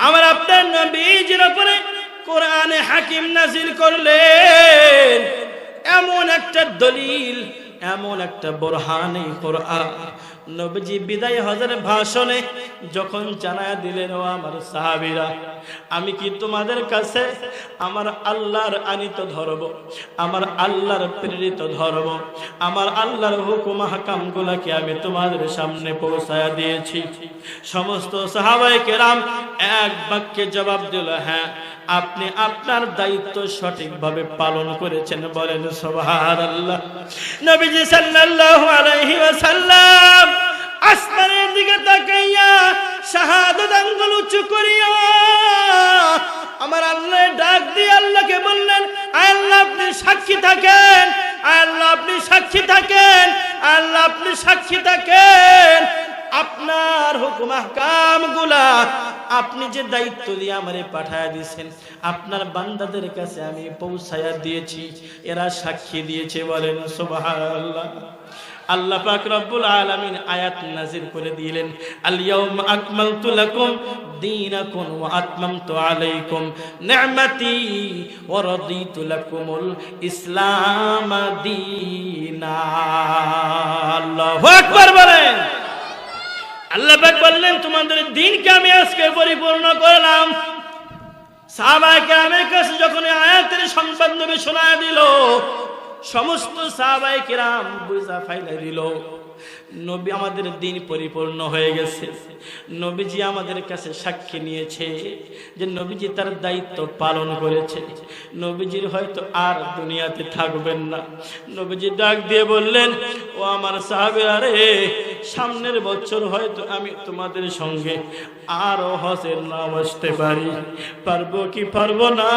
আমার আপনার নবীজির উপরে কোরআনে হাকিম নাজিল করলেন। এমন একটা দলিল, এমন একটা বুরহানে কোরআন নবীজি বিদায় হজের ভাষণে যখন জানায় দিলেন, ও আমার সাহাবীরা, আমি কি তোমাদের কাছে আমার আল্লাহর আনিত ধর্ম, আমার আল্লাহর প্রেরিত ধর্ম, আমার আল্লাহর হুকুম হাকামগুলোকে আমি তোমাদের সামনে পৌঁছায়া দিয়েছি? সমস্ত সাহাবায়ে কেরাম এক বাক্যে জবাব দিল, হ্যাঁ, আপনি আপনার দায়িত্ব সঠিকভাবে পালন করেছেন। বলেন সুবহানাল্লাহ। নবীজি সাল্লাল্লাহু আলাইহি ওয়াসাল্লাম আসমানের দিকে তাকাইয়া শাহাদাত আঙ্গুল উঁচু করিয়া আমার আল্লাহ ডাক দিয়ে আল্লাহকে বললেন, আল্লাহ আপনি সাক্ষী থাকেন, আল্লাহ আপনি সাক্ষী থাকেন, আল্লাহ আপনি সাক্ষী থাকেন, আপনার হুকুম আহকামগুলা আপনি যে দায়িত্ব দিয়ে আমারে পাঠায়া দিয়েছেন, আপনার বান্দাদের কাছে আমি পৌঁছায়া দিয়েছি, এরা সাক্ষী দিয়েছে। বলেন সুবহানাল্লাহ। আল্লাহ পাক রব্বুল আলামিন আয়াত নাযিল করে দিলেন, আল ইয়াউমা আকমালতু লাকুম দীনাকুম ওয়া আতমামতু আলাইকুম নি'মাতি ওয়া রাদিতু লাকুমুল ইসলাম দীনা। আল্লাহু আকবার বলেন। আল্লাহ পাক বললেন, তোমাদের দ্বীনকে আমি আজকে পরিপূর্ণ করলাম। সাহাবায়ে কেরামের কাছে যখন আয়াতের সংবাদ নবী শোনায় দিল, সমস্ত সাহাবায়ে কেরাম বুঝা ফাইলা দিল, নবী আমাদের দ্বীন পরিপূর্ণ হয়ে গেছে। নবীজি আমাদের কাছে সাক্ষী নিয়েছে যে নবীজি তার দায়িত্ব পালন করেছে। নবীজির হয়তো আর দুনিয়াতে থাকবেন না। নবীজি ডাক দিয়ে বললেন, ও আমার সাহাবীরা রে, সামনের বছর হয়তো আমি তোমাদের সঙ্গে আরো হজের নাম আসতে পারি। পারবো কি পারবো না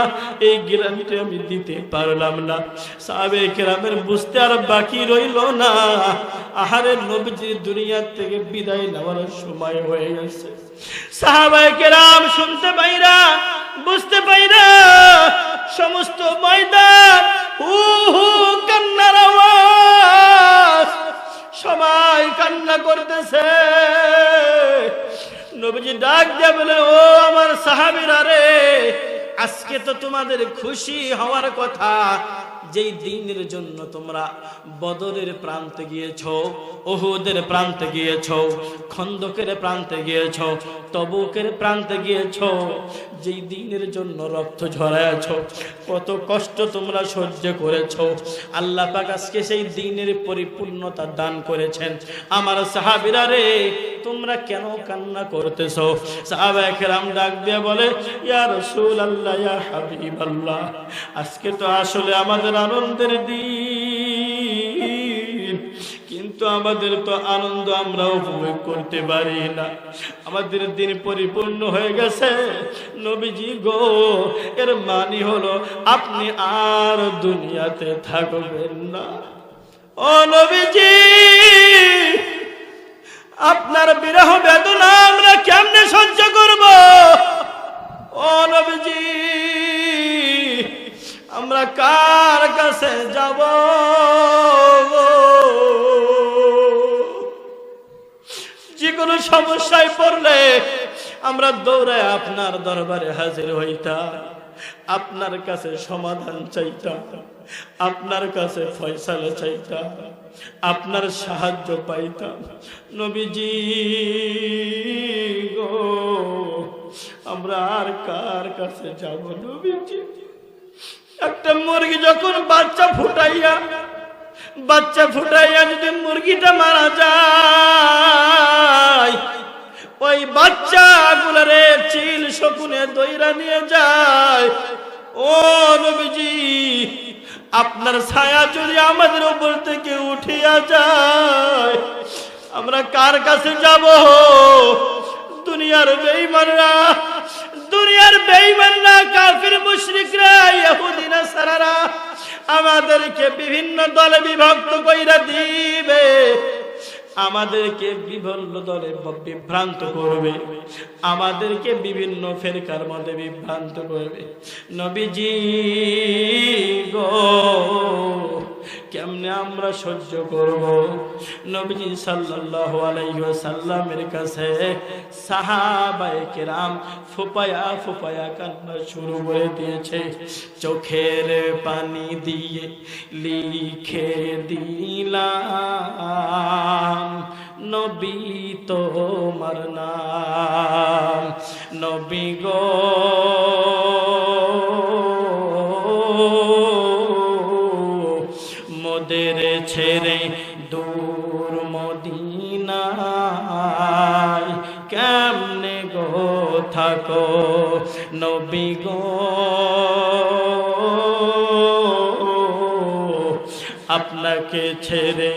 এই গ্যারান্টি আমি দিতে পারলাম না। সাহাবায়ে কেরামের বুঝতে আর বাকি রইল না, আহারে নবীজি দুনিয়া থেকে বিদায় নেওয়ার সময় হয়ে গেছে। সাহাবায়ে কেরাম শুনতে পাইরা, বুঝতে পাইরা সমস্ত ময়দান হু হু কান্নার আওয়াজ, সবাই কান্না করতেছে। নবীজি ডাক দিয়ে বলে, ও আমার সাহাবীরা রে, আজকে তো তোমাদের খুশি হওয়ার কথা, যেই দিনের জন্য তোমরা বদরের প্রান্তে গিয়েছো, উহুদের প্রান্তে গিয়েছো, খন্দকের প্রান্তে গিয়েছো, তবুকের প্রান্তে গিয়েছো, যেই দিনের জন্য রক্ত ঝরায়ছো, কত কষ্ট তোমরা সহ্য করেছো, আল্লাহ পাক আজকে সেই দিনের পরিপূর্ণতা দান করেছেন। আমার সাহাবীরা রে, তোমরা কেন কান্না করতেছো? সাহাবায়ে কেরাম ডাক দিয়ে বলে, ইয়া রাসূলুল্লাহ, ইয়া হাবিবাল্লাহ, আজকে তো আসলে আমাদের আনন্দের দিন, কিন্তু আমাদের তো আনন্দ আমরা উপভোগ করতে পারি না। আমাদের দিন পরিপূর্ণ হয়ে গেছে নবীজি গো, এর মানে হলো আপনি আর দুনিয়াতে থাকবেন না। ও নবীজি, আপনার বিরহ বেদনা আমরা কেমনে সহ্য করব? ও নবীজি, আমরা কার কাছে যাব? যে কোনো সমস্যায় পড়লে আমরা দৌড়ায় আপনার দরবারে হাজির হইতাম, আপনার কাছে সমাধান চাইতাম, আপনার কাছে ফয়সালা চাইতাম, আপনার সাহায্য পাইতাম। নবীজি গো, আমরা আর কার কাছে যাব? নবীজি, একটা মুরগি যখন বাচ্চা ফুটাইয়া যদি মুরগিটা মারা যায়, ওই বাচ্চাগুলারে চিল শকুনে দইরা নিয়ে যায়। ও নবীজি, আপনার ছায়া যদি আমাদের উপর থেকে উঠিয়া যায়, আমরা কার কাছে যাব? দুনিয়ার বেঈমানরা, কাফির মুশরিকরা, ইহুদি নাসারারা আমাদেরকে বিভিন্ন দলে বিভক্ত কইরা দিবে, আমাদেরকে বিভিন্ন দলে বিভ্রান্ত করবে, আমাদেরকে বিভিন্ন ফেরকার মধ্যে বিভ্রান্ত করবে। নবীজি গো, কেমনে আমরা সহ্য করব? নবীজি সাল্লাল্লাহু আলাইহি ওয়াসাল্লামের কাছে সাহাবায়ে কেরাম ফুপায়া ফুপায়া কান্না শুরু করে দিয়েছে। চোখের পানি দিয়ে লিখে দিলাম নবী তোমার নাম, নবী গো মোদের ছেড়ে দূর মদিনায় কেমনে গো থাকো, নবী গো আপনাকে ছেড়ে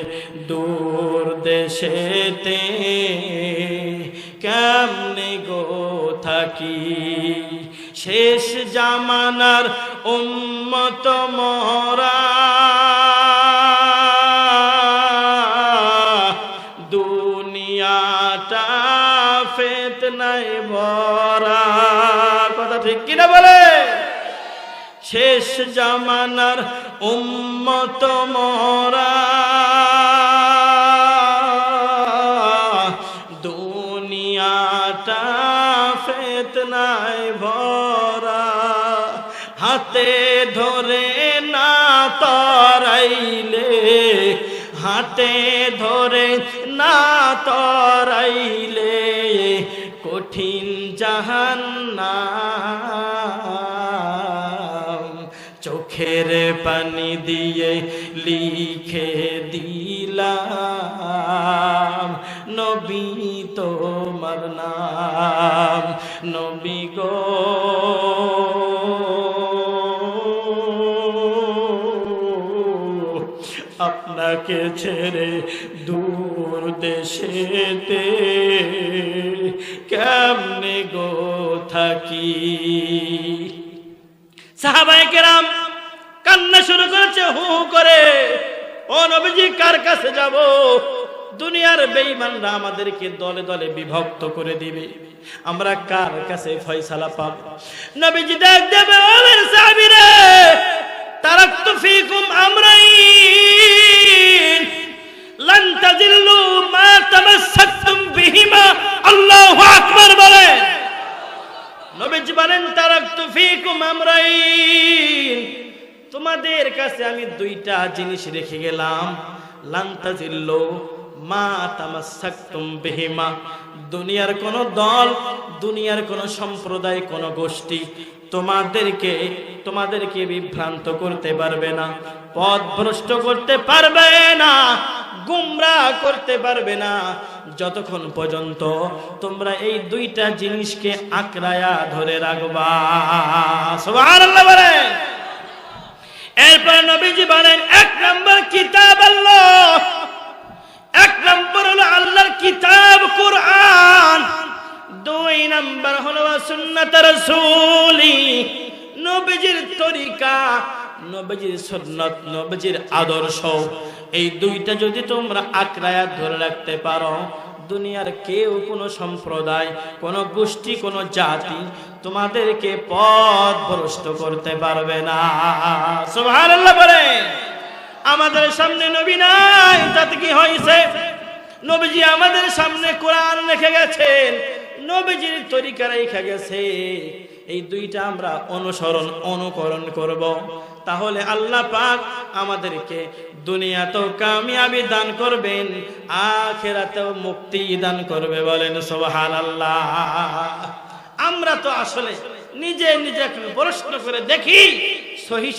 দূর দেশেতে কেমনে গো থাকি। শেষ জামানার উম্মত মোরা দুনিয়াটা ফিতনায় ভরা, কথা ঠিক কিনা বলে? শেষ জামানার উম্মত মোরা দুনিয়াটা ফিতনায় ভরা, হাতে ধরে না তরাইলে, হাতে ধরে না তরাইলে কঠিন জাহান্নাম। চোখের পানি দিয়ে লিখে দিলাম নবী তোমার নাম, নবী গো আপনাকে ছেড়ে দূর দেশেতে কেমনে গো থাকি। সাহাবায়ে কেরাম কান্না শুরু করেছে হু করে, ও নবীজি কার কাছে যাব? দুনিয়ার বেঈমানরা আমাদেরকে দলে দলে বিভক্ত করে দিবে, আমরা কার কাছে ফয়সালা পাব? নবীজি ডাক দেবে, ও মেরে সাহাবীরা তারাকতু ফীকুম আমরাইন লান তাযিল্লু মা তামাসসাকতুম বিহিমা। আল্লাহু আকবার বলেন। নবীজি বলেন তারাকতু ফীকুম আমরাইন, তোমাদের কাছে আমি দুইটা জিনিস রেখে গেলাম। লান তাযিল্লু মা তামাসসাকতুম বিহিমা, দুনিয়ার কোন দল, দুনিয়ার কোন সম্প্রদায়, কোন গোষ্ঠী তোমাদেরকে বিভ্রান্ত করতে পারবে না, পথভ্রষ্ট করতে পারবে না, গুমরাহ করতে পারবে না, যতক্ষণ পর্যন্ত তোমরা এই দুইটা জিনিসকে আঁকড়ায়া ধরে রাখবা। সুবহানাল্লাহ বলেন। এরপর নবীজি বলেন, এক নম্বর কিতাব আল্লাহ, এক নম্বর হলো আল্লাহর কিতাব কুরআন, দুই নম্বর হলো সুন্নাত রাসূলি, নবীজির তরিকা, নবীজির সুন্নাত, নবীজির আদর্শ। এই দুইটা যদি তোমরা আঁকড়ায়া ধরে রাখতে পারো, দুনিয়ার কেউ, কোনো সম্প্রদায়, কোনো গোষ্ঠী, কোনো জাতি তোমাদেরকে পথভ্রষ্ট করতে পারবে না। সুবহানাল্লাহ বলেন। আমাদের সামনে নবী নাই, তাতে কি হয়েছে? নবীজি আমাদের সামনে কোরআন রেখে গেছেন, নবীজির তরিকা রেখে গেছে। এই দুইটা আমরা অনুকরণ করব, তাহলে আল্লাহ পাক আমাদেরকে দুনিয়াতেও কামিয়াবি দান করবেন, আখিরাতেও মুক্তি দান করবে। বলেন সুবহানাল্লাহ। আমরা তো আসলে নিজে নিজে প্রশ্ন করে দেখি সহি